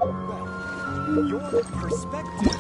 Well, your perspective.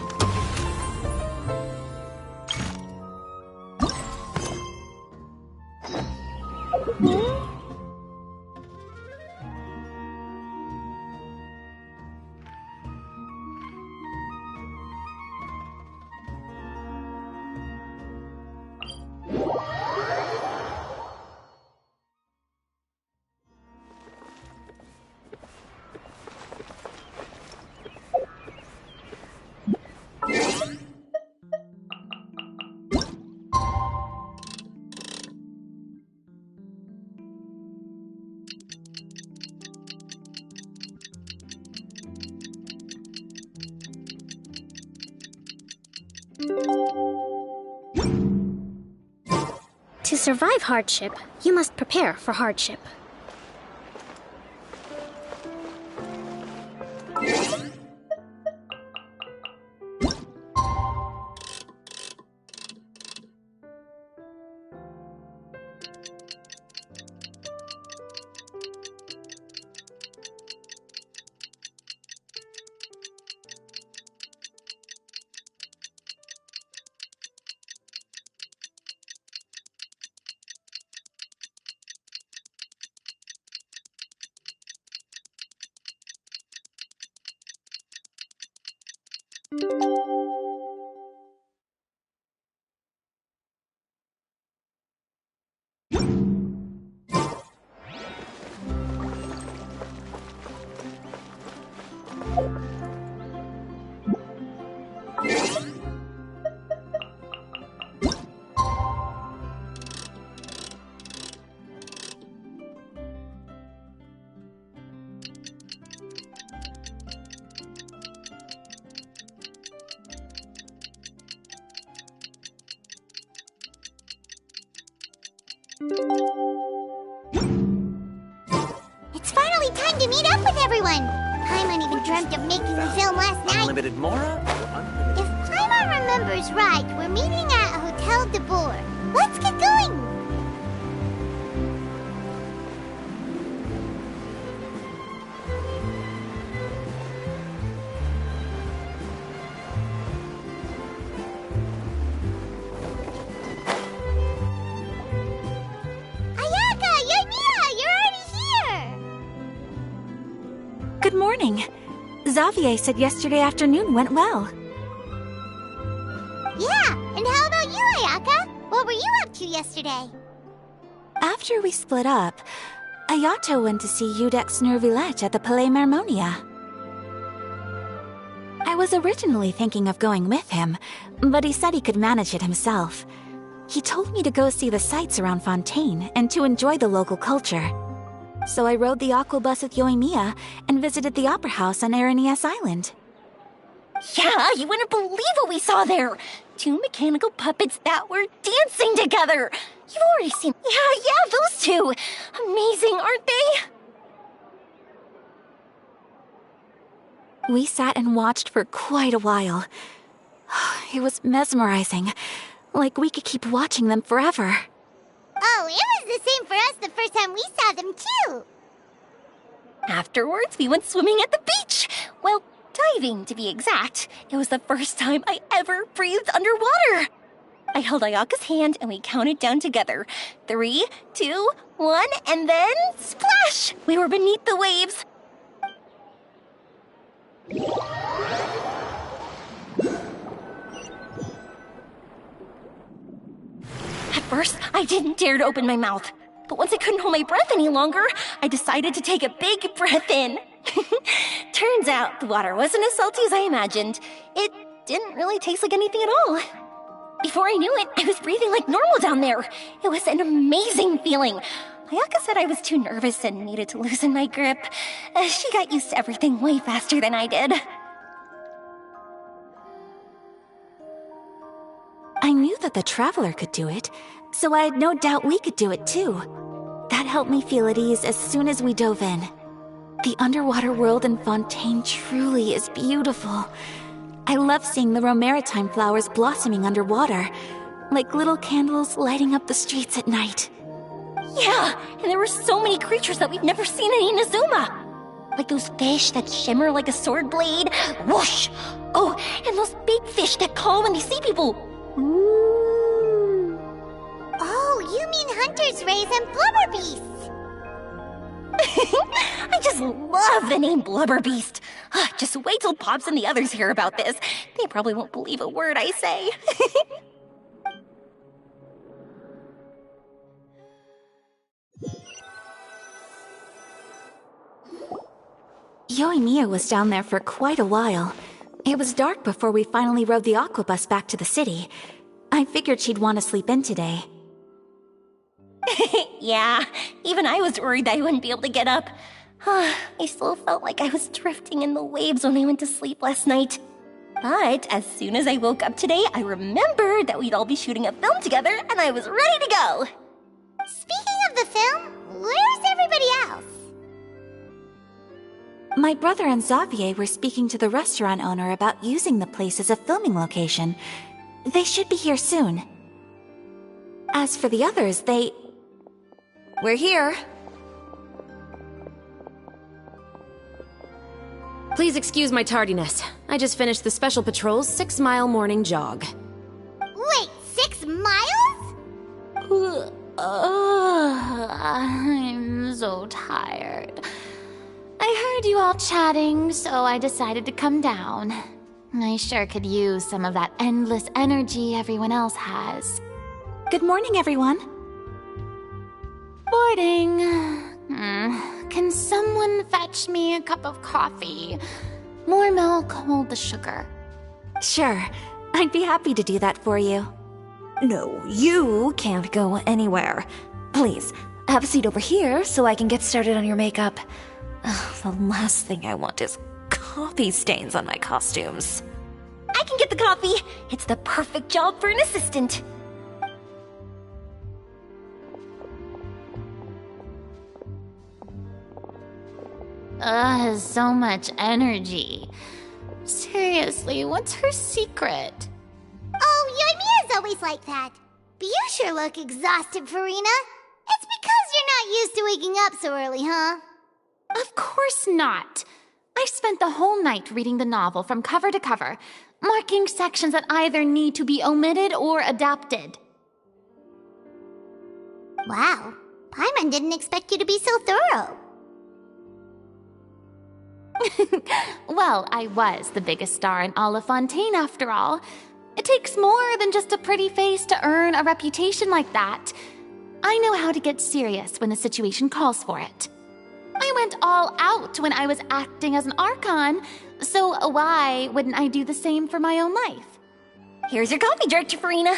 To survive hardship, you must prepare for hardship. It's finally time to meet up with everyone! Paimon even dreamt of making the film last night. Unlimited Mora? If Paimon remembers right, we're meeting at Hotel de Boer. Let's get going! Good morning. Xavier said yesterday afternoon went well. Yeah, and how about you, Ayaka? What were you up to yesterday? After we split up, Ayato went to see Udex Nervillette at the Palais Marmonia. I was originally thinking of going with him, but he said he could manage it himself. He told me to go see the sights around Fontaine and to enjoy the local culture. So I rode the aqua bus with Yoimiya and visited the opera house on Aranias Island. Yeah, you wouldn't believe what we saw there! 2 mechanical puppets that were dancing together! You've already seen— Yeah, those two! Amazing, aren't they? We sat and watched for quite a while. It was mesmerizing. Like we could keep watching them forever. Oh, it was the same for us the first time we saw them, too! Afterwards, we went swimming at the beach! Well, diving, to be exact. It was the first time I ever breathed underwater! I held Ayaka's hand and we counted down together. 3, 2, 1, and then splash! We were beneath the waves. At first, I didn't dare to open my mouth. But once I couldn't hold my breath any longer, I decided to take a big breath in. Turns out the water wasn't as salty as I imagined. It didn't really taste like anything at all. Before I knew it, I was breathing like normal down there. It was an amazing feeling. Ayaka said I was too nervous and needed to loosen my grip. She got used to everything way faster than I did. I knew that the Traveler could do it, so I had no doubt we could do it too. That helped me feel at ease as soon as we dove in. The underwater world in Fontaine truly is beautiful. I love seeing the romaritime flowers blossoming underwater, like little candles lighting up the streets at night. Yeah, and there were so many creatures that we've never seen in Inazuma. Like those fish that shimmer like a sword blade. Whoosh! Oh, and those big fish that call when they see people. Ooh. Oh, you mean hunters' rays and blubber beasts. I just love the name Blubber Beast. Just wait till Pops and the others hear about this. They probably won't believe a word I say. Yoimiya was down there for quite a while. It was dark before we finally rode the aquabus back to the city. I figured she'd want to sleep in today. Yeah, even I was worried that I wouldn't be able to get up. I still felt like I was drifting in the waves when I went to sleep last night. But as soon as I woke up today, I remembered that we'd all be shooting a film together, and I was ready to go. Speaking of the film, where's everybody else? My brother and Xavier were speaking to the restaurant owner about using the place as a filming location. They should be here soon. As for the others, We're here. Please excuse my tardiness. I just finished the Special Patrol's 6-mile morning jog. Wait, 6 miles? I'm so tired. I heard you all chatting, so I decided to come down. I sure could use some of that endless energy everyone else has. Good morning, everyone. Boarding. Can someone fetch me a cup of coffee? More milk, hold the sugar. Sure, I'd be happy to do that for you. No, you can't go anywhere. Please, have a seat over here so I can get started on your makeup. The last thing I want is coffee stains on my costumes. I can get the coffee. It's the perfect job for an assistant. So much energy. Seriously, what's her secret? Oh, Yoimiya's always like that. But you sure look exhausted, Farina. It's because you're not used to waking up so early, huh? Of course not. I spent the whole night reading the novel from cover to cover, marking sections that either need to be omitted or adapted. Wow, Paimon didn't expect you to be so thorough. Well, I was the biggest star in all of Fontaine after all. It takes more than just a pretty face to earn a reputation like that. I know how to get serious when the situation calls for it. I went all out when I was acting as an Archon, so why wouldn't I do the same for my own life? Here's your coffee, Director Farina.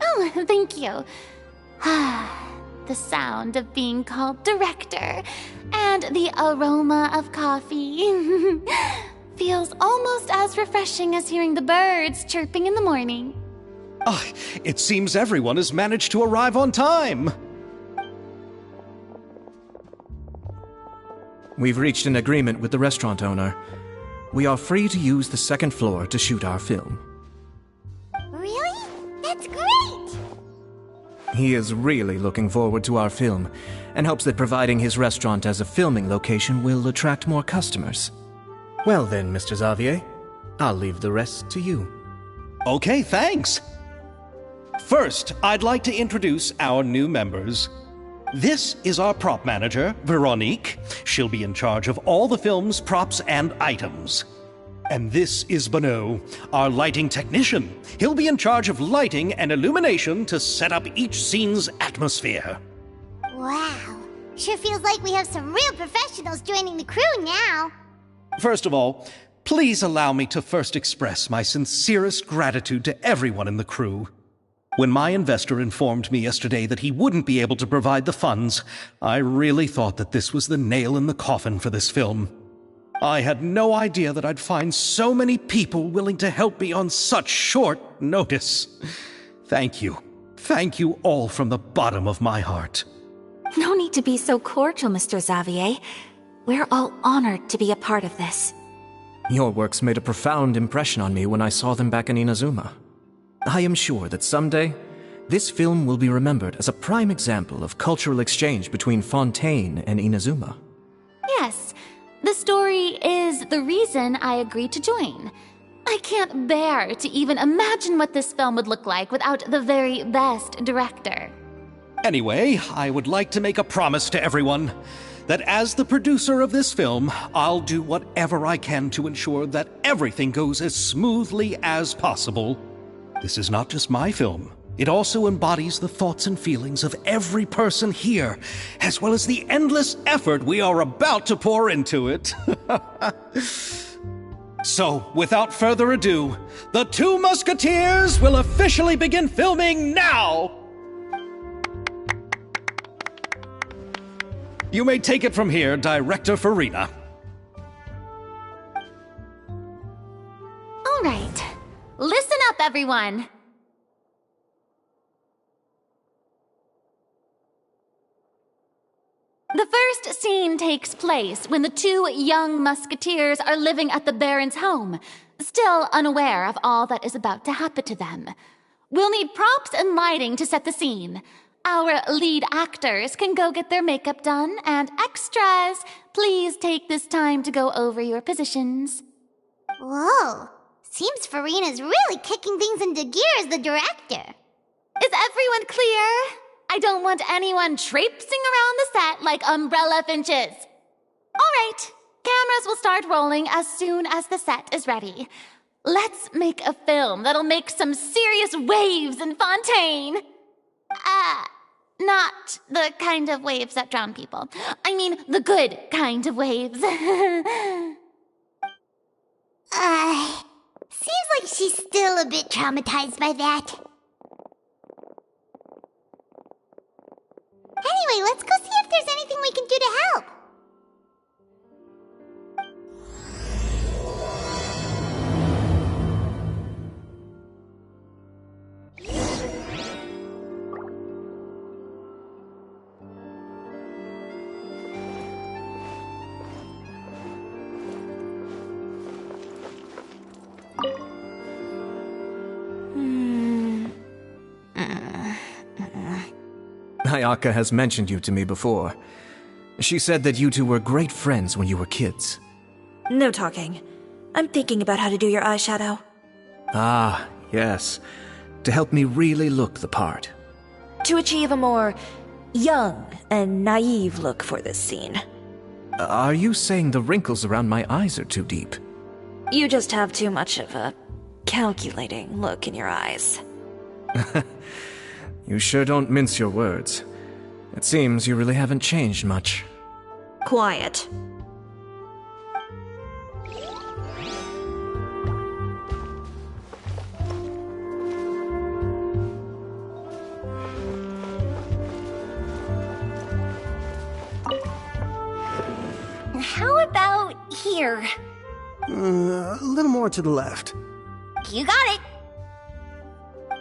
Oh, thank you. The sound of being called director and the aroma of coffee feels almost as refreshing as hearing the birds chirping in the morning. Ah, it seems everyone has managed to arrive on time. We've reached an agreement with the restaurant owner. We are free to use the second floor to shoot our film. Really? That's great! He is really looking forward to our film, and hopes that providing his restaurant as a filming location will attract more customers. Well then, Mr. Xavier, I'll leave the rest to you. Okay, thanks. First, I'd like to introduce our new members. This is our prop manager, Veronique. She'll be in charge of all the film's props and items. And this is Bonneau, our lighting technician. He'll be in charge of lighting and illumination to set up each scene's atmosphere. Wow, sure feels like we have some real professionals joining the crew now. First of all, please allow me to first express my sincerest gratitude to everyone in the crew. When my investor informed me yesterday that he wouldn't be able to provide the funds, I really thought that this was the nail in the coffin for this film. I had no idea that I'd find so many people willing to help me on such short notice. Thank you. Thank you all from the bottom of my heart. No need to be so cordial, Mr. Xavier. We're all honored to be a part of this. Your works made a profound impression on me when I saw them back in Inazuma. I am sure that someday, this film will be remembered as a prime example of cultural exchange between Fontaine and Inazuma. Yes, the story is the reason I agreed to join. I can't bear to even imagine what this film would look like without the very best director. Anyway, I would like to make a promise to everyone that as the producer of this film, I'll do whatever I can to ensure that everything goes as smoothly as possible. This is not just my film. It also embodies the thoughts and feelings of every person here, as well as the endless effort we are about to pour into it. So, without further ado, The Two Musketeers will officially begin filming now! You may take it from here, Director Farina. All right, listen up, everyone. The first scene takes place when the two young musketeers are living at the Baron's home, still unaware of all that is about to happen to them. We'll need props and lighting to set the scene. Our lead actors can go get their makeup done, and extras, please take this time to go over your positions. Whoa. Seems Farina's really kicking things into gear as the director. Is everyone clear? I don't want anyone traipsing around the set like umbrella finches. All right, cameras will start rolling as soon as the set is ready. Let's make a film that'll make some serious waves in Fontaine. Not the kind of waves that drown people. I mean, the good kind of waves. Seems like she's still a bit traumatized by that. Anyway, let's go see if there's anything we can do to help. Ayaka has mentioned you to me before. She said that you two were great friends when you were kids. No talking. I'm thinking about how to do your eyeshadow. Ah, yes. To help me really look the part. To achieve a more young and naive look for this scene. Are you saying the wrinkles around my eyes are too deep? You just have too much of a calculating look in your eyes. You sure don't mince your words. It seems you really haven't changed much. Quiet. How about here? A little more to the left. You got it.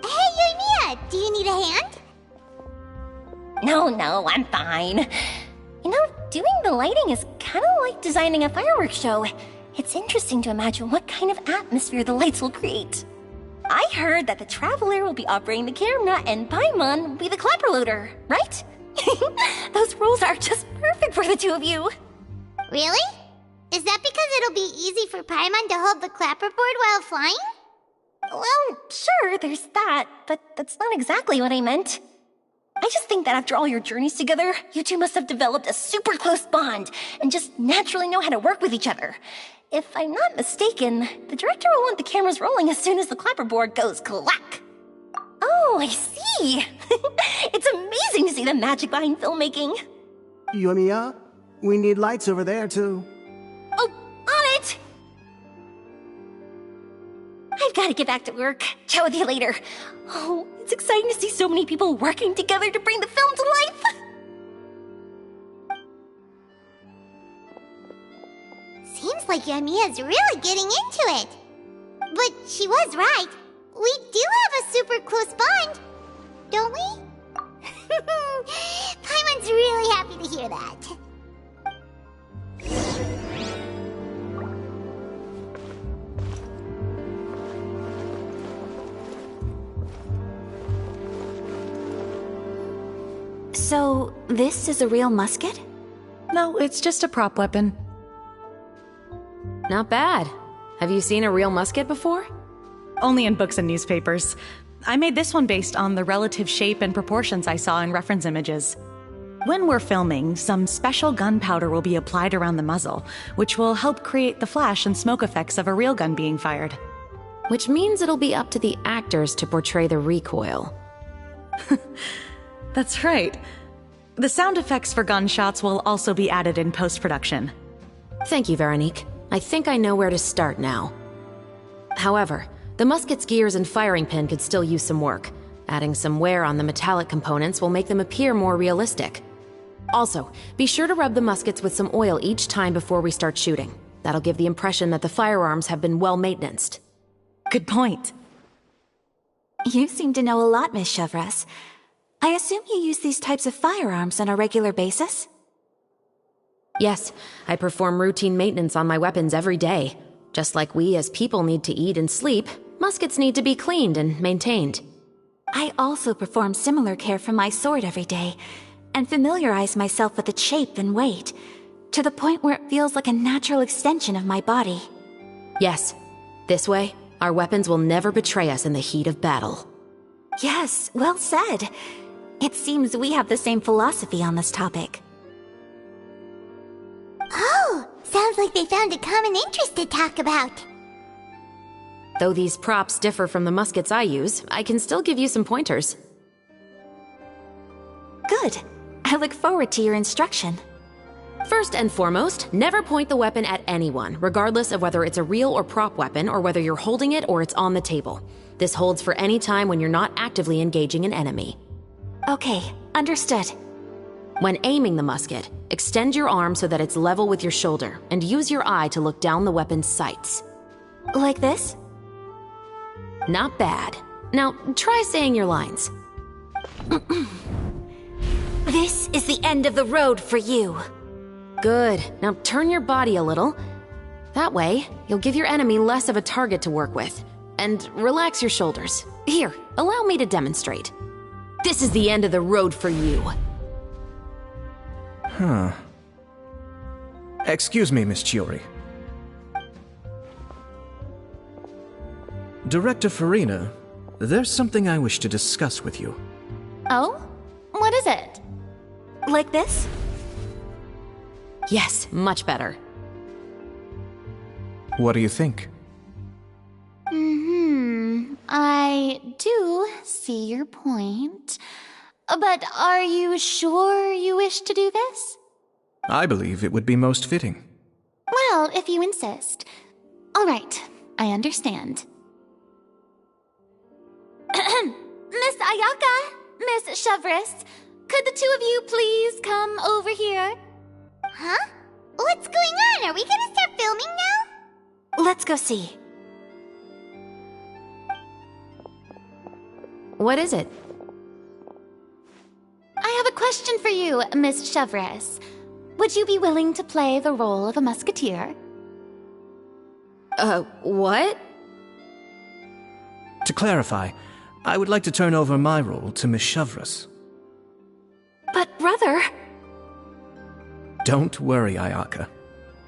Hey, Yoimiya, do you need a hand? No, I'm fine. You know, doing the lighting is kind of like designing a fireworks show. It's interesting to imagine what kind of atmosphere the lights will create. I heard that the Traveler will be operating the camera and Paimon will be the clapper loader, right? Those roles are just perfect for the two of you. Really? Is that because it'll be easy for Paimon to hold the clapperboard while flying? Well, sure, there's that, but that's not exactly what I meant. I just think that after all your journeys together, you two must have developed a super close bond and just naturally know how to work with each other. If I'm not mistaken, the director will want the cameras rolling as soon as the clapperboard goes clack. Oh, I see. It's amazing to see the magic behind filmmaking. Yoimiya, we need lights over there, too. Oh, on it! I've got to get back to work. Chat with you later. Oh, it's exciting to see so many people working together to bring the film to life. Seems Looks like Yamiya's really getting into it. But she was right. We do have a super close bond, don't we? Paimon's really happy to hear that. So, this is a real musket? No, it's just a prop weapon. Not bad. Have you seen a real musket before? Only in books and newspapers. I made this one based on the relative shape and proportions I saw in reference images. When we're filming, some special gunpowder will be applied around the muzzle, which will help create the flash and smoke effects of a real gun being fired. Which means it'll be up to the actors to portray the recoil. That's right. The sound effects for gunshots will also be added in post-production. Thank you, Veronique. I think I know where to start now. However, the musket's gears and firing pin could still use some work. Adding some wear on the metallic components will make them appear more realistic. Also, be sure to rub the muskets with some oil each time before we start shooting. That'll give the impression that the firearms have been well maintained. Good point. You seem to know a lot, Miss Chevres. I assume you use these types of firearms on a regular basis? Yes, I perform routine maintenance on my weapons every day. Just like we as people need to eat and sleep, muskets need to be cleaned and maintained. I also perform similar care for my sword every day, and familiarize myself with its shape and weight, to the point where it feels like a natural extension of my body. Yes, this way, our weapons will never betray us in the heat of battle. Yes, well said. It seems we have the same philosophy on this topic. Oh, sounds like they found a common interest to talk about. Though these props differ from the muskets I use, I can still give you some pointers. Good. I look forward to your instruction. First and foremost, never point the weapon at anyone, regardless of whether it's a real or prop weapon or whether you're holding it or it's on the table. This holds for any time when you're not actively engaging an enemy. Okay, understood. When aiming the musket, extend your arm so that it's level with your shoulder, and use your eye to look down the weapon's sights. Like this? Not bad. Now, try saying your lines. This is the end of the road for you. Good. Now turn your body a little. That way, you'll give your enemy less of a target to work with. And relax your shoulders. Here, allow me to demonstrate. This is the end of the road for you. Huh. Excuse me, Miss Chiori. Director Farina, there's something I wish to discuss with you. Oh? What is it? Like this? Yes, much better. What do you think? I do see your point. But are you sure you wish to do this? I believe it would be most fitting. Well, if you insist. All right, I understand. Miss Ayaka, Miss Chevres, could the two of you please come over here? Huh? What's going on? Are we gonna start filming now? Let's go see. What is it? I have a question for you, Miss Chevres. Would you be willing to play the role of a musketeer? What? To clarify, I would like to turn over my role to Miss Chevres. But brother... Don't worry, Ayaka.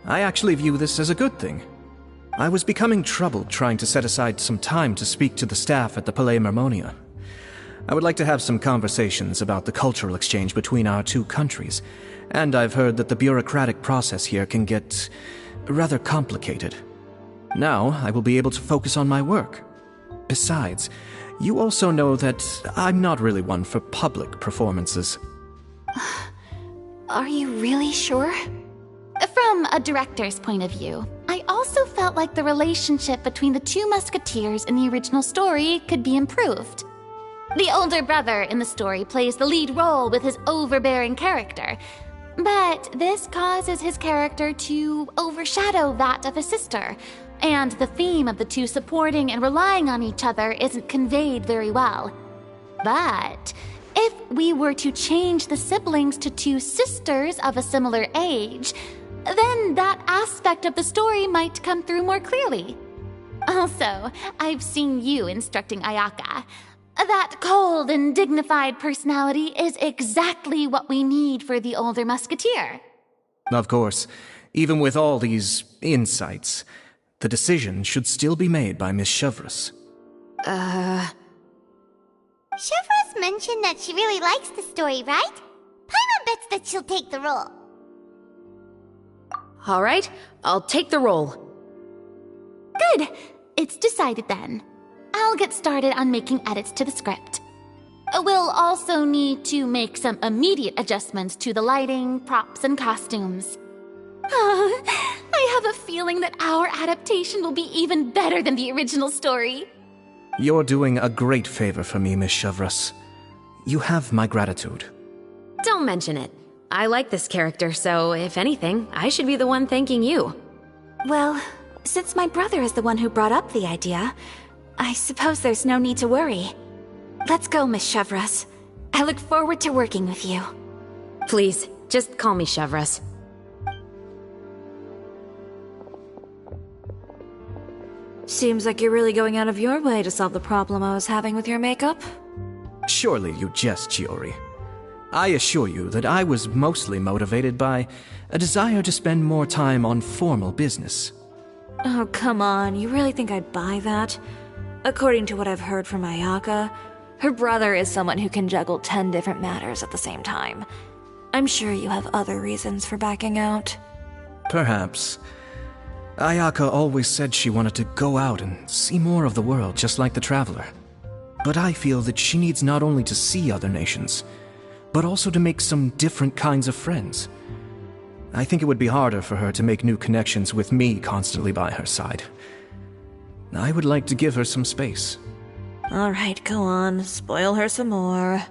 I actually view this as a good thing. I was becoming troubled trying to set aside some time to speak to the staff at the Palais Mermonia. I would like to have some conversations about the cultural exchange between our two countries, and I've heard that the bureaucratic process here can get rather complicated. Now, I will be able to focus on my work. Besides, you also know that I'm not really one for public performances. Are you really sure? From a director's point of view, I also felt like the relationship between the two musketeers in the original story could be improved. The older brother in the story plays the lead role with his overbearing character, But this causes his character to overshadow that of his sister, and the theme of the two supporting and relying on each other isn't conveyed very well. But if we were to change the siblings to two sisters of a similar age, then that aspect of the story might come through more clearly. Also, I've seen you instructing Ayaka. That cold and dignified personality is exactly what we need for the older musketeer. Of course, even with all these insights, the decision should still be made by Miss Chevreuse. Chevreuse mentioned that she really likes the story, right? Paimon bets that she'll take the role. All right, I'll take the role. Good. It's decided then. I'll get started on making edits to the script. We'll also need to make some immediate adjustments to the lighting, props, and costumes. I have a feeling that our adaptation will be even better than the original story. You're doing a great favor for me, Miss Chevreuse. You have my gratitude. Don't mention it. I like this character, so if anything, I should be the one thanking you. Well, since my brother is the one who brought up the idea, I suppose there's no need to worry. Let's go, Miss Chevreuse. I look forward to working with you. Please, just call me Chevreuse. Seems like you're really going out of your way to solve the problem I was having with your makeup. Surely you jest, Chiori. I assure you that I was mostly motivated by a desire to spend more time on formal business. Oh, come on. You really think I'd buy that? According to what I've heard from Ayaka, her brother is someone who can juggle 10 different matters at the same time. I'm sure you have other reasons for backing out. Perhaps. Ayaka always said she wanted to go out and see more of the world, just like the Traveler. But I feel that she needs not only to see other nations, but also to make some different kinds of friends. I think it would be harder for her to make new connections with me constantly by her side. I would like to give her some space. Alright, go on. Spoil her some more.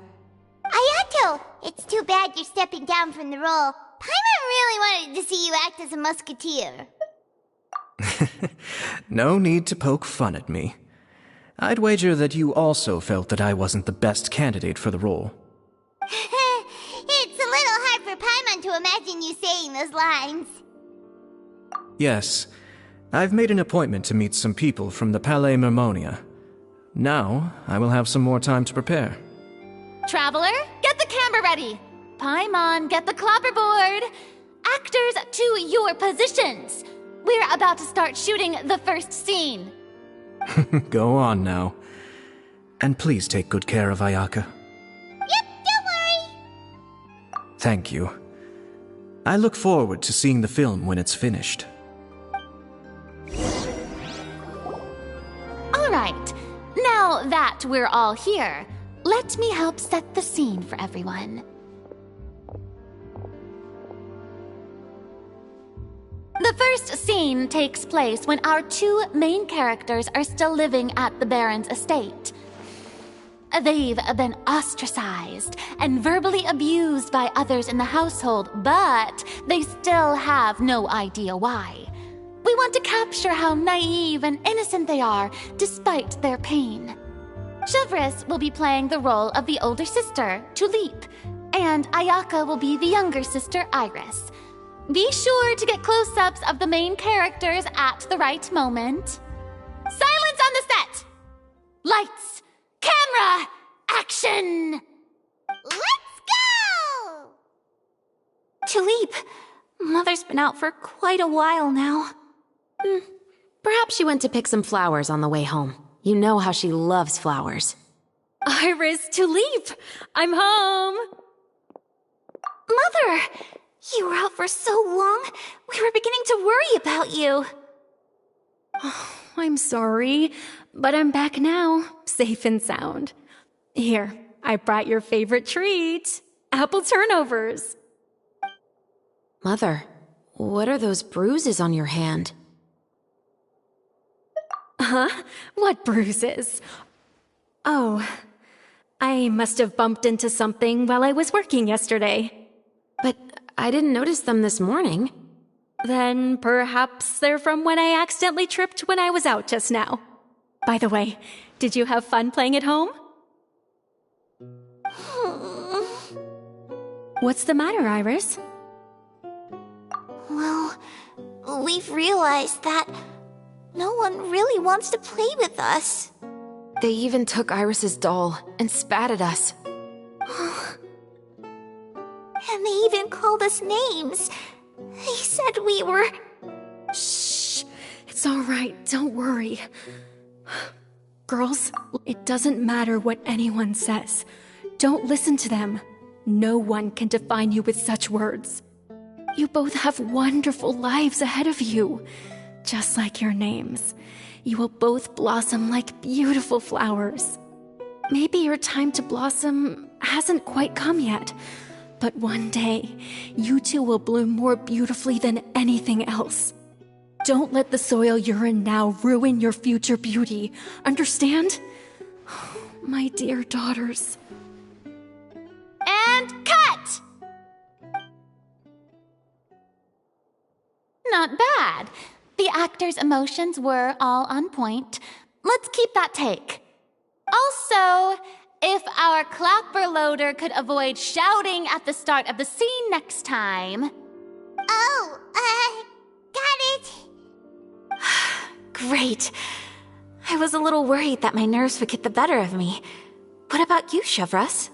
Ayato! It's too bad you're stepping down from the role. Paimon really wanted to see you act as a musketeer. No need to poke fun at me. I'd wager that you also felt that I wasn't the best candidate for the role. It's a little hard for Paimon to imagine you saying those lines. Yes, I've made an appointment to meet some people from the Palais Mermonia. Now, I will have some more time to prepare. Traveler, get the camera ready. Paimon, get the clapperboard. Actors, to your positions. We're about to start shooting the first scene. Go on now. And please take good care of Ayaka. Yep, don't worry. Thank you. I look forward to seeing the film when it's finished. All right. Now that we're all here, let me help set the scene for everyone. The first scene takes place when our two main characters are still living at the Baron's estate. They've been ostracized and verbally abused by others in the household, but they still have no idea why. We want to capture how naive and innocent they are, despite their pain. Chevreuse will be playing the role of the older sister, Tulip, and Ayaka will be the younger sister, Iris. Be sure to get close-ups of the main characters at the right moment. Silence on the set! Lights! Camera! Action! Let's go! Tulip, Mother's been out for quite a while now. Perhaps she went to pick some flowers on the way home. You know how she loves flowers. Iris, Tulip! I'm home! Mother! You were out for so long, we were beginning to worry about you. I'm sorry, but I'm back now, safe and sound. Here, I brought your favorite treat, apple turnovers. Mother, what are those bruises on your hand? Huh? What bruises? Oh, I must have bumped into something while I was working yesterday. But I didn't notice them this morning. Then perhaps they're from when I accidentally tripped when I was out just now. By the way, did you have fun playing at home? What's the matter, Iris? Well, we've realized that no one really wants to play with us. They even took Iris's doll and spat at us. And they even called us names. They said we were... Shh. It's all right. Don't worry. Girls, it doesn't matter what anyone says. Don't listen to them. No one can define you with such words. You both have wonderful lives ahead of you. Just like your names. You will both blossom like beautiful flowers. Maybe your time to blossom hasn't quite come yet. But one day, you two will bloom more beautifully than anything else. Don't let the soil you're in now ruin your future beauty. Understand? My dear daughters. And cut! Not bad. The actors' emotions were all on point. Let's keep that take. Also, if our clapper loader could avoid shouting at the start of the scene next time. Oh, got it. Great. I was a little worried that my nerves would get the better of me. What about you, Chevros?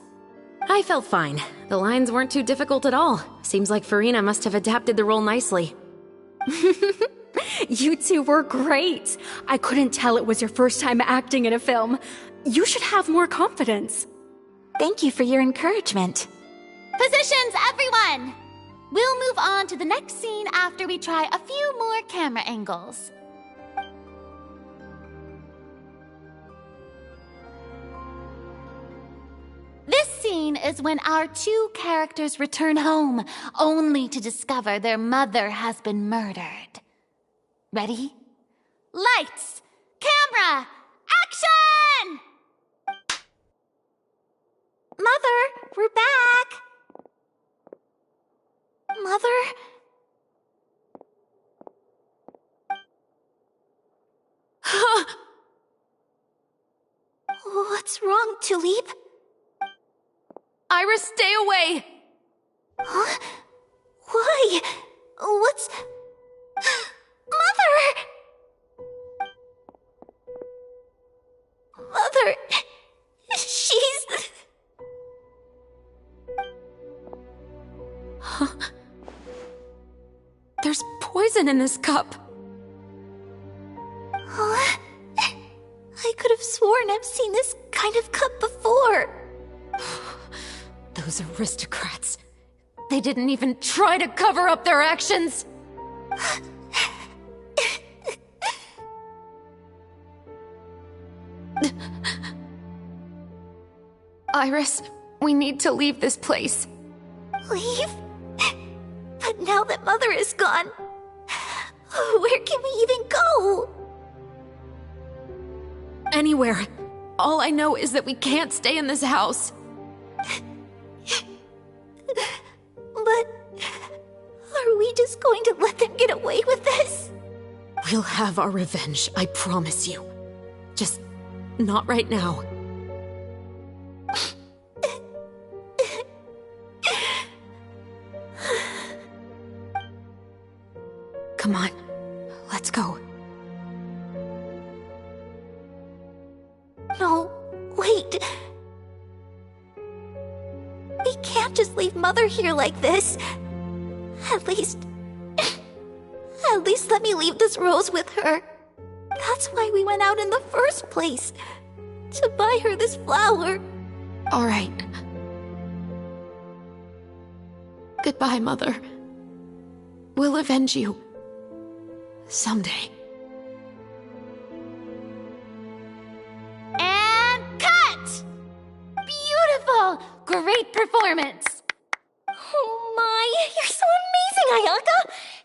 I felt fine. The lines weren't too difficult at all. Seems like Farina must have adapted the role nicely. You two were great. I couldn't tell it was your first time acting in a film. You should have more confidence. Thank you for your encouragement. Positions, everyone! We'll move on to the next scene after we try a few more camera angles. This scene is when our two characters return home, only to discover their mother has been murdered. Ready? Lights! Camera! Action! Mother, we're back! Mother? What's wrong, Tulip? Iris, stay away! Huh? Why? What's... Mother! Mother... She's... There's poison in this cup. Huh? I could have sworn I've seen this kind of cup before. Those aristocrats. They didn't even try to cover up their actions. Iris, we need to leave this place. Leave? But now that Mother is gone, where can we even go? Anywhere. All I know is that we can't stay in this house. But are we just going to let them get away with this? We'll have our revenge, I promise you. Just not right now. Come on, let's go. No, wait. We can't just leave Mother here like this. At least let me leave this rose with her. That's why we went out in the first place. To buy her this flower. All right. Goodbye, Mother. We'll avenge you. Someday. And cut! Beautiful! Great performance! Oh my, you're so amazing, Ayaka!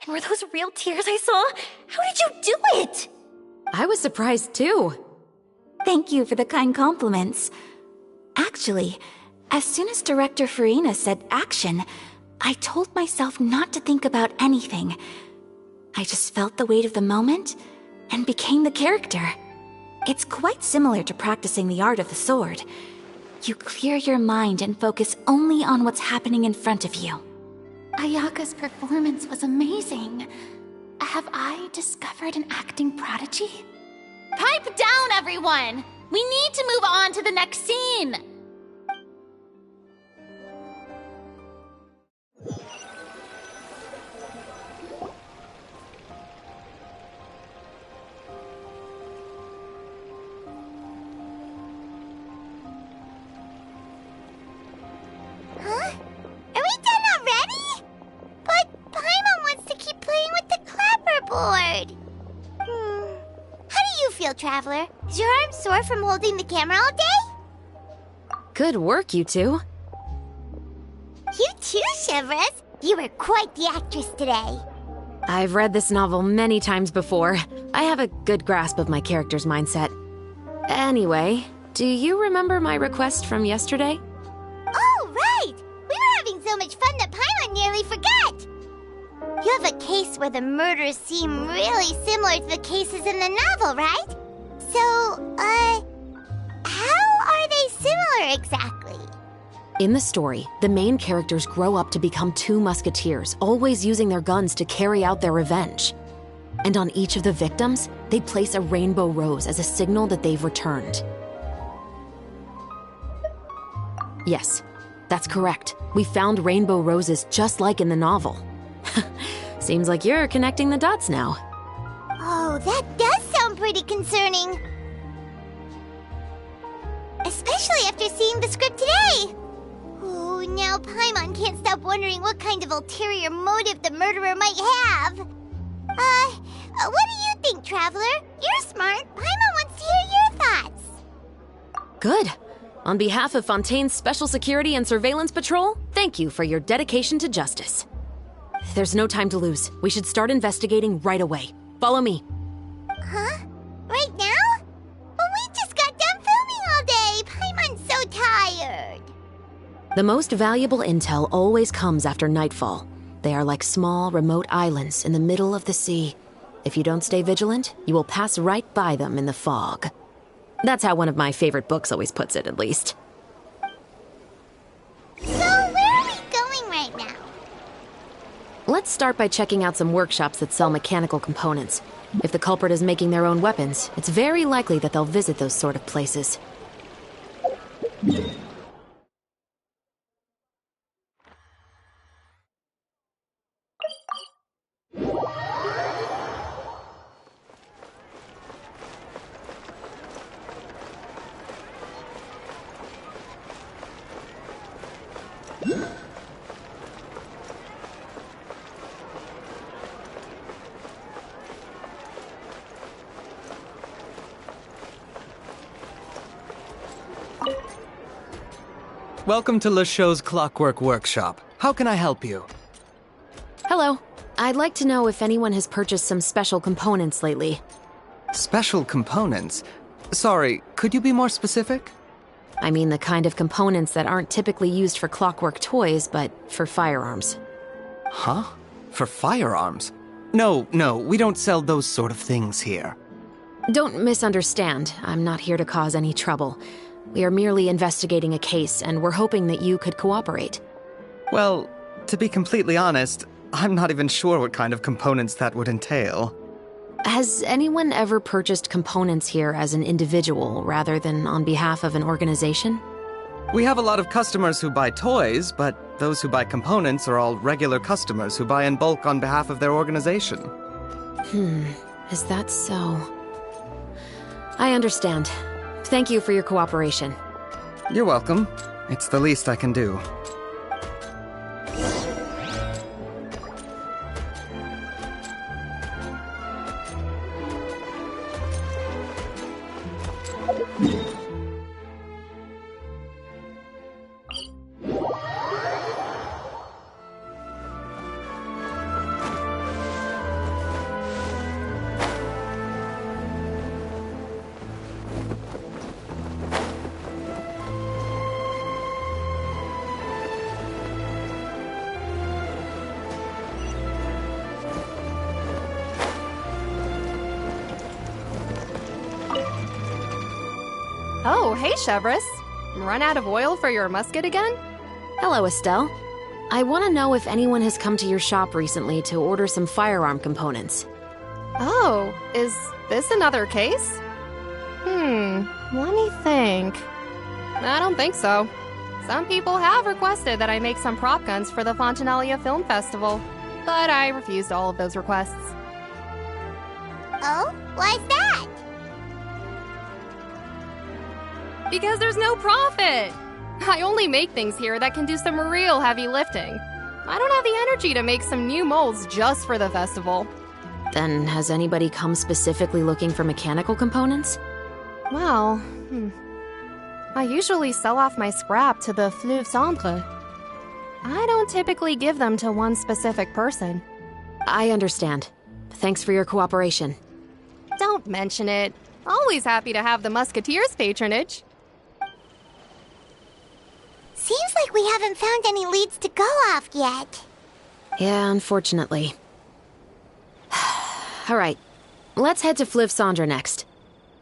And were those real tears I saw? How did you do it? I was surprised too. Thank you for the kind compliments. Actually, as soon as Director Farina said action, I told myself not to think about anything. I just felt the weight of the moment and became the character. It's quite similar to practicing the art of the sword. You clear your mind and focus only on what's happening in front of you. Ayaka's performance was amazing. Have I discovered an acting prodigy? Pipe down, everyone! We need to move on to the next scene! Huh? Are we done already? But Paimon wants to keep playing with the clapperboard. How do you feel, Traveler? Is your arm sore from holding the camera all day? Good work, you two. You too, Chevres. You were quite the actress today. I've read this novel many times before. I have a good grasp of my character's mindset. Anyway, do you remember my request from yesterday? Oh, right! We were having so much fun that Paimon nearly forgot! You have a case where the murders seem really similar to the cases in the novel, right? So, how are they similar exactly? In the story, the main characters grow up to become two musketeers, always using their guns to carry out their revenge. And on each of the victims, they place a rainbow rose as a signal that they've returned. Yes, that's correct. We found rainbow roses just like in the novel. Seems like you're connecting the dots now. Oh, that does sound pretty concerning. Especially after seeing the script today. Oh, now Paimon can't stop wondering what kind of ulterior motive the murderer might have. What do you think, Traveler? You're smart. Paimon wants to hear your thoughts. Good. On behalf of Fontaine's Special Security and Surveillance Patrol, thank you for your dedication to justice. There's no time to lose. We should start investigating right away. Follow me. Huh? Right now? But we just got done filming all day. Paimon's so tired. The most valuable intel always comes after nightfall. They are like small, remote islands in the middle of the sea. If you don't stay vigilant, you will pass right by them in the fog. That's how one of my favorite books always puts it, at least. So, where are we going right now? Let's start by checking out some workshops that sell mechanical components. If the culprit is making their own weapons, it's very likely that they'll visit those sort of places. Welcome to Le Show's Clockwork Workshop. How can I help you? Hello. I'd like to know if anyone has purchased some special components lately. Special components? Sorry, could you be more specific? I mean the kind of components that aren't typically used for clockwork toys, but for firearms. Huh? For firearms? No, we don't sell those sort of things here. Don't misunderstand. I'm not here to cause any trouble. We are merely investigating a case, and we're hoping that you could cooperate. Well, to be completely honest, I'm not even sure what kind of components that would entail. Has anyone ever purchased components here as an individual rather than on behalf of an organization? We have a lot of customers who buy toys, but those who buy components are all regular customers who buy in bulk on behalf of their organization. Is that so? I understand. Thank you for your cooperation. You're welcome. It's the least I can do. hey, Chevreuse. Run out of oil for your musket again? Hello, Estelle. I want to know if anyone has come to your shop recently to order some firearm components. Oh, is this another case? Let me think. I don't think so. Some people have requested that I make some prop guns for the Fontinalia Film Festival, but I refused all of those requests. Oh? Why's that? Because there's no profit! I only make things here that can do some real heavy lifting. I don't have the energy to make some new molds just for the festival. Then has anybody come specifically looking for mechanical components? Well, I usually sell off my scrap to the Fleuve Centre. I don't typically give them to one specific person. I understand. Thanks for your cooperation. Don't mention it. Always happy to have the Musketeers' patronage. Seems like we haven't found any leads to go off yet. Yeah, unfortunately. All right, let's head to Fleuve Centre next.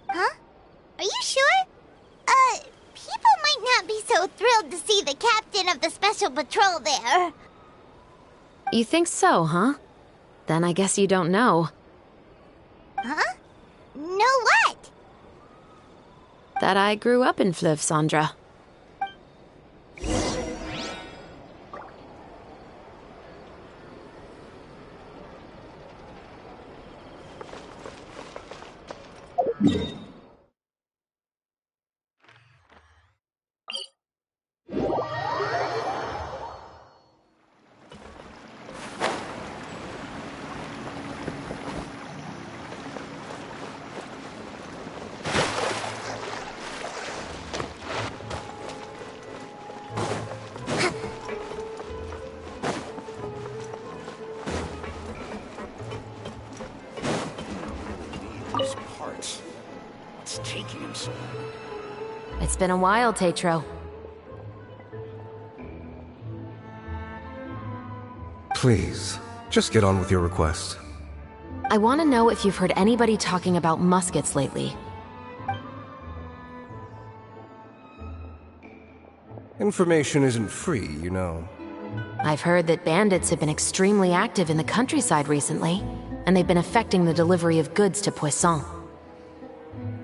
Huh? Are you sure? People might not be so thrilled to see the captain of the special patrol there. You think so, huh? Then I guess you don't know. Huh? Know what? That I grew up in Fleuve Centre. What's taking him so long? It's been a while, Tetro. Please, just get on with your request. I want to know if you've heard anybody talking about muskets lately. Information isn't free, you know. I've heard that bandits have been extremely active in the countryside recently, and they've been affecting the delivery of goods to Poisson.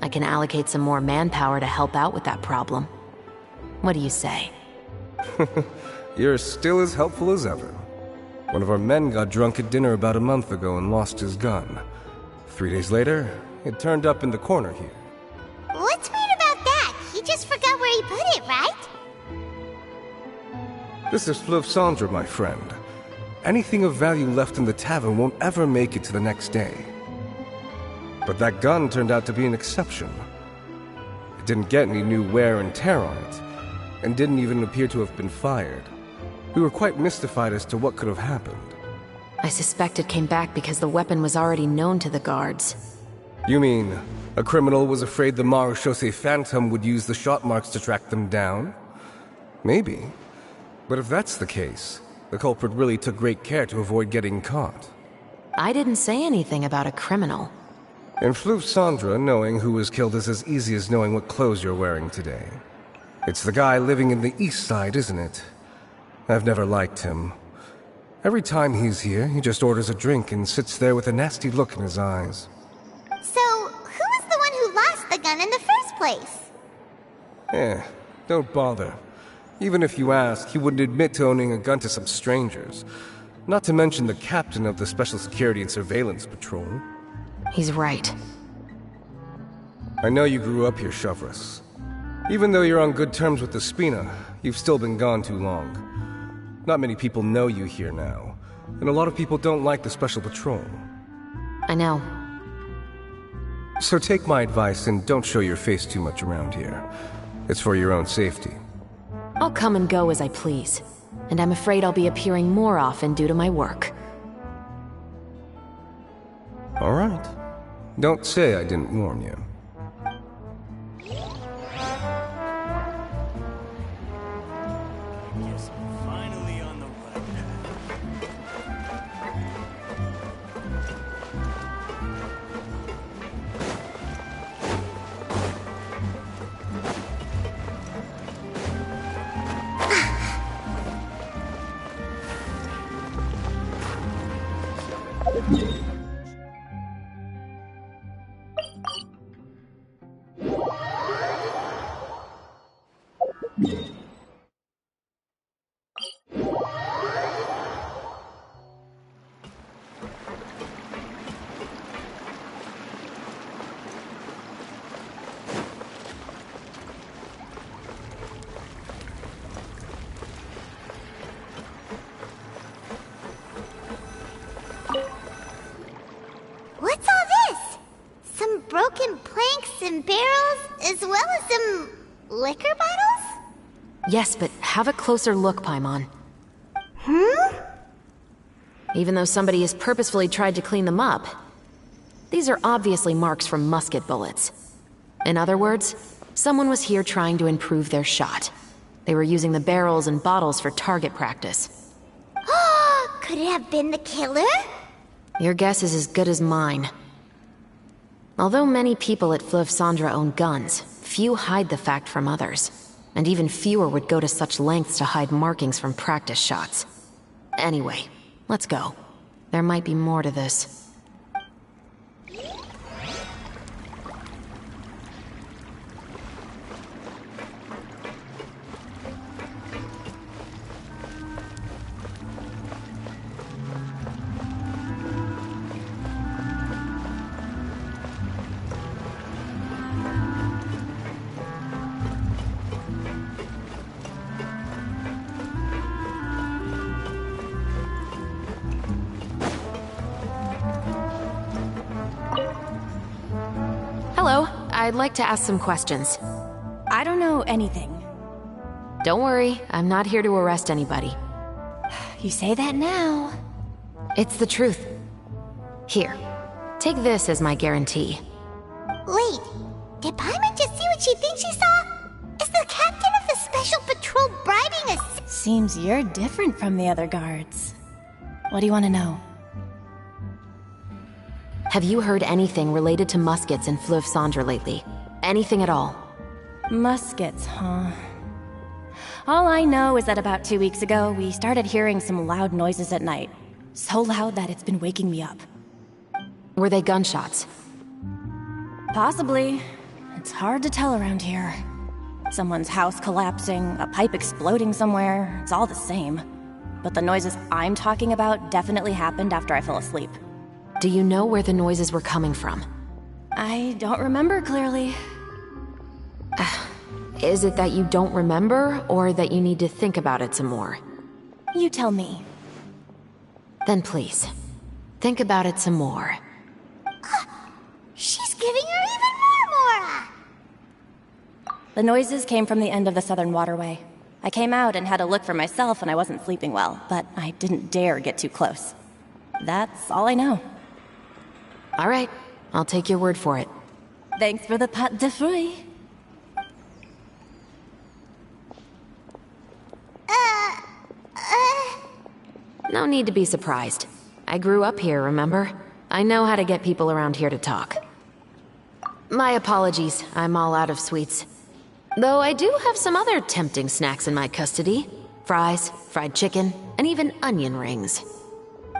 I can allocate some more manpower to help out with that problem. What do you say? You're still as helpful as ever. One of our men got drunk at dinner about a month ago and lost his gun. 3 days later, it turned up in the corner here. What's weird about that? He just forgot where he put it, right? This is Fleuve Centre, my friend. Anything of value left in the tavern won't ever make it to the next day. But that gun turned out to be an exception. It didn't get any new wear and tear on it, and didn't even appear to have been fired. We were quite mystified as to what could have happened. I suspect it came back because the weapon was already known to the guards. You mean, a criminal was afraid the Marechaussee Phantom would use the shot marks to track them down? Maybe. But if that's the case, the culprit really took great care to avoid getting caught. I didn't say anything about a criminal. In Fleuve Centre, knowing who was killed is as easy as knowing what clothes you're wearing today. It's the guy living in the east side, isn't it? I've never liked him. Every time he's here, he just orders a drink and sits there with a nasty look in his eyes. So, who was the one who lost the gun in the first place? Don't bother. Even if you ask, he wouldn't admit to owning a gun to some strangers. Not to mention the captain of the Special Security and Surveillance Patrol. He's right. I know you grew up here, Chevreuse. Even though you're on good terms with the Spina, you've still been gone too long. Not many people know you here now, and a lot of people don't like the Special Patrol. I know. So take my advice and don't show your face too much around here. It's for your own safety. I'll come and go as I please, and I'm afraid I'll be appearing more often due to my work. All right. Don't say I didn't warn you. Yes, I'm finally on the right path. What's all this? Some broken planks and barrels, as well as some liquor bottles? Yes, but have a closer look, Paimon. Even though somebody has purposefully tried to clean them up, these are obviously marks from musket bullets. In other words, someone was here trying to improve their shot. They were using the barrels and bottles for target practice. Could it have been the killer? Your guess is as good as mine. Although many people at Fleuve Cendres own guns, few hide the fact from others. And even fewer would go to such lengths to hide markings from practice shots. Anyway, let's go. There might be more to this. Hello, I'd like to ask some questions. I don't know anything. Don't worry, I'm not here to arrest anybody. You say that now. It's the truth. Here, take this as my guarantee. Wait, did Paimon just see what she thinks she saw? Is the captain of the special patrol bribing us? Seems you're different from the other guards. What do you want to know? Have you heard anything related to muskets in Fleuve Cendres lately? Anything at all? Muskets, huh? All I know is that about 2 weeks ago, we started hearing some loud noises at night. So loud that it's been waking me up. Were they gunshots? Possibly. It's hard to tell around here. Someone's house collapsing, a pipe exploding somewhere, it's all the same. But the noises I'm talking about definitely happened after I fell asleep. Do you know where the noises were coming from? I don't remember clearly. Is it that you don't remember, or that you need to think about it some more? You tell me. Then please, think about it some more. She's giving her even more. The noises came from the end of the southern waterway. I came out and had a look for myself and I wasn't sleeping well, but I didn't dare get too close. That's all I know. All right, I'll take your word for it. Thanks for the pâte de fruits. No need to be surprised. I grew up here, remember? I know how to get people around here to talk. My apologies, I'm all out of sweets. Though I do have some other tempting snacks in my custody. Fries, fried chicken, and even onion rings.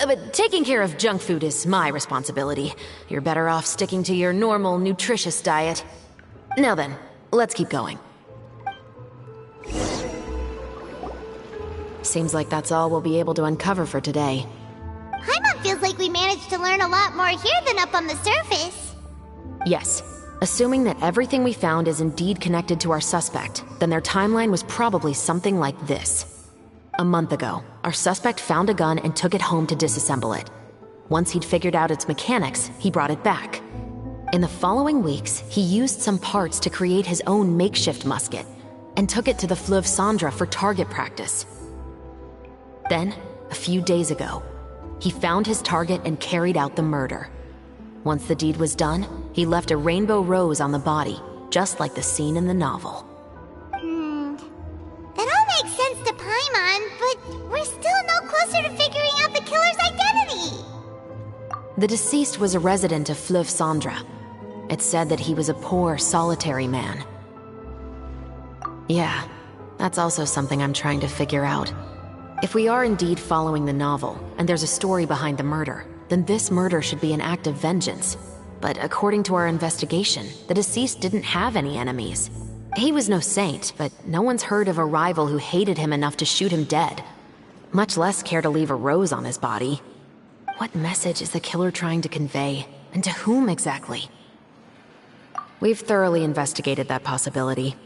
But taking care of junk food is my responsibility. You're better off sticking to your normal, nutritious diet. Now then, let's keep going. Seems like that's all we'll be able to uncover for today. Paimon feels like we managed to learn a lot more here than up on the surface. Yes. Assuming that everything we found is indeed connected to our suspect, then their timeline was probably something like this. A month ago, our suspect found a gun and took it home to disassemble it. Once he'd figured out its mechanics, he brought it back. In the following weeks, he used some parts to create his own makeshift musket and took it to the Fleuve Cendres for target practice. Then, a few days ago, he found his target and carried out the murder. Once the deed was done, he left a rainbow rose on the body, just like the scene in the novel. That all makes sense to Paimon, but we're still no closer to figuring out the killer's identity. The deceased was a resident of Fleuve Cendres. It's said that he was a poor, solitary man. Yeah, that's also something I'm trying to figure out. If we are indeed following the novel, and there's a story behind the murder, then this murder should be an act of vengeance. But according to our investigation, the deceased didn't have any enemies. He was no saint, but no one's heard of a rival who hated him enough to shoot him dead. Much less care to leave a rose on his body. What message is the killer trying to convey? And to whom exactly? We've thoroughly investigated that possibility.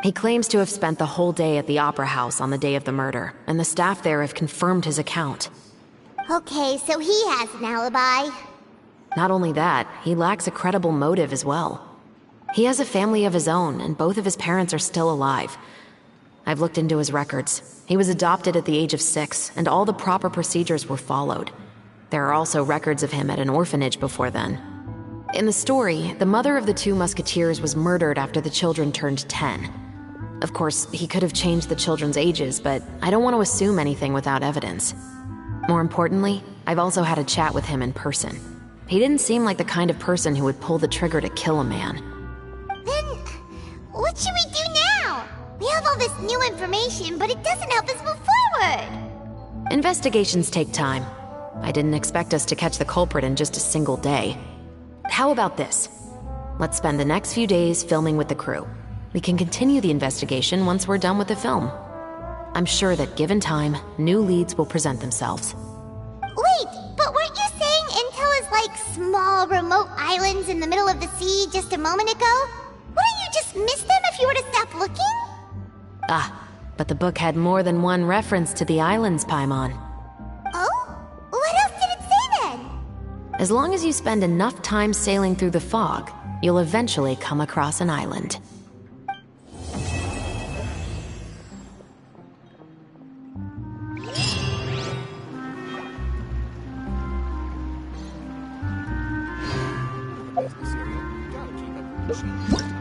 He claims to have spent the whole day at the Opera House on the day of the murder, and the staff there have confirmed his account. Okay, so he has an alibi. Not only that, he lacks a credible motive as well. He has a family of his own, and both of his parents are still alive. I've looked into his records. He was adopted at the age of 6, and all the proper procedures were followed. There are also records of him at an orphanage before then. In the story, the mother of the 2 musketeers was murdered after the children turned 10. Of course, he could have changed the children's ages, but I don't want to assume anything without evidence. More importantly, I've also had a chat with him in person. He didn't seem like the kind of person who would pull the trigger to kill a man. Then, what should we do now? We have all this new information, but it doesn't help us move forward. Investigations take time. I didn't expect us to catch the culprit in just a single day. How about this? Let's spend the next few days filming with the crew. We can continue the investigation once we're done with the film. I'm sure that given time, new leads will present themselves. Wait, but weren't you saying Intel is like small, remote islands in the middle of the sea just a moment ago? Wouldn't you just miss them if you were to stop looking? Ah, but the book had more than one reference to the islands, Paimon. Oh? What else did it say then? As long as you spend enough time sailing through the fog, you'll eventually come across an island. Gotta keep up with the